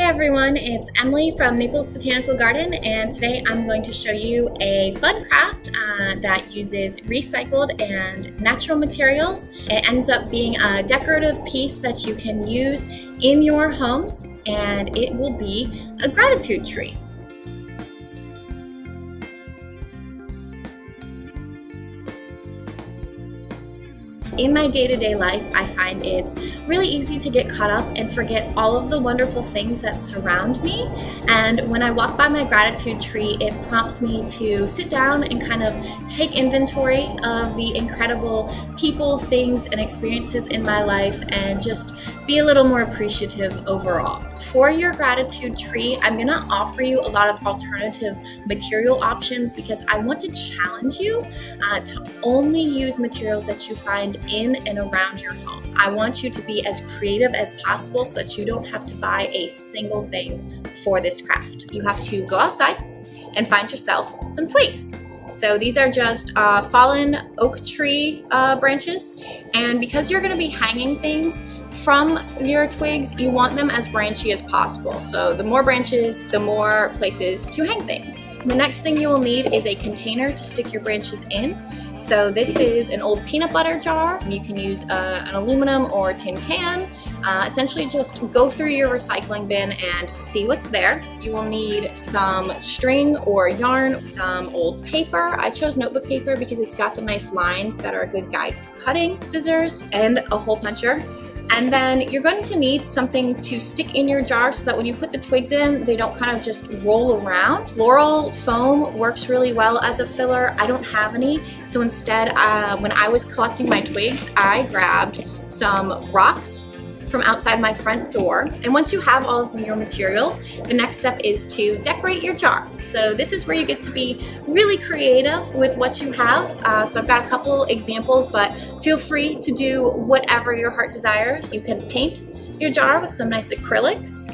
everyone, it's Emily from Naples Botanical Garden, and today I'm going to show you a fun craft that uses recycled and natural materials. It ends up being a decorative piece that you can use in your homes, and it will be a gratitude tree. In my day-to-day life, I find it's really easy to get caught up and forget all of the wonderful things that surround me. And when I walk by my gratitude tree, it prompts me to sit down and kind of take inventory of the incredible people, things, and experiences in my life and just be a little more appreciative overall. For your gratitude tree, I'm going to offer you a lot of alternative material options because I want to challenge you to only use materials that you find in and around your home. I want you to be as creative as possible so that you don't have to buy a single thing for this craft. You have to go outside and find yourself some twigs. So these are just fallen oak tree branches, and because you're going to be hanging things from your twigs, you want them as branchy as possible. So the more branches, the more places to hang things. The next thing you will need is a container to stick your branches in. So this is an old peanut butter jar. You can use an aluminum or tin can. Essentially just go through your recycling bin and see what's there. You will need some string or yarn, some old paper. I chose notebook paper because it's got the nice lines that are a good guide for cutting, scissors, and a hole puncher. And then you're going to need something to stick in your jar so that when you put the twigs in, they don't kind of just roll around. Floral foam works really well as a filler. I don't have any, so instead, when I was collecting my twigs, I grabbed some rocks from outside my front door. And once you have all of your materials, the next step is to decorate your jar. So this is where you get to be really creative with what you have. So I've got a couple examples, but feel free to do whatever your heart desires. You can paint your jar with some nice acrylics.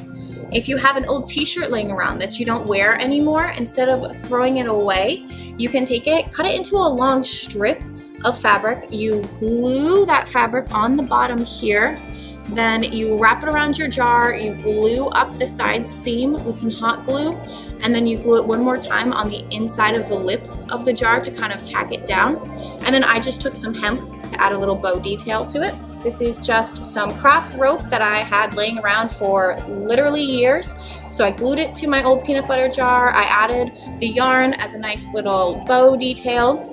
If you have an old t-shirt laying around that you don't wear anymore, instead of throwing it away, you can take it, cut it into a long strip of fabric. You glue that fabric on the bottom here. Then you wrap it around your jar, you glue up the side seam with some hot glue, and then you glue it one more time on the inside of the lip of the jar to kind of tack it down. And then I just took some hemp to add a little bow detail to it. This is just some craft rope that I had laying around for literally years. So I glued it to my old peanut butter jar. I added the yarn as a nice little bow detail.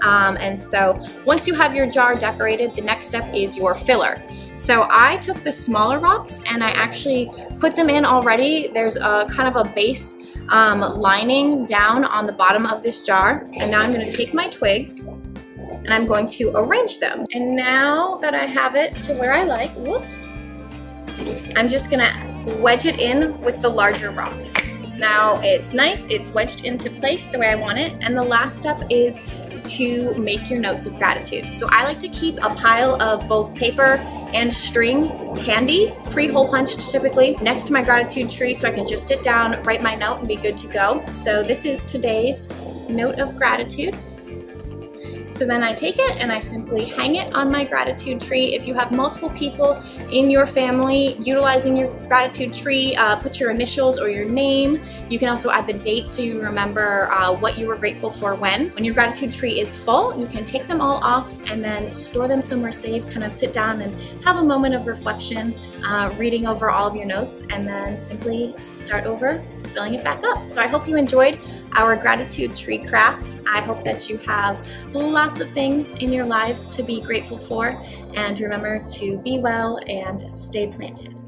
And so once you have your jar decorated, the next step is your filler. So I took the smaller rocks and I actually put them in already. There's a kind of a base lining down on the bottom of this jar. And now I'm going to take my twigs and I'm going to arrange them. And now that I have it to where I like, whoops, I'm just going to wedge it in with the larger rocks. So now it's nice, it's wedged into place the way I want it. And the last step is to make your notes of gratitude. So I like to keep a pile of both paper and string handy, pre-hole punched typically, next to my gratitude tree so I can just sit down, write my note, and be good to go. So this is today's note of gratitude. So then I take it and I simply hang it on my gratitude tree. If you have multiple people in your family utilizing your gratitude tree, put your initials or your name. You can also add the date so you remember what you were grateful for when. When your gratitude tree is full, you can take them all off and then store them somewhere safe, kind of sit down and have a moment of reflection, reading over all of your notes, and then simply start over filling it back up. So I hope you enjoyed our gratitude tree craft. I hope that you have lots of things in your lives to be grateful for, and remember to be well and stay planted.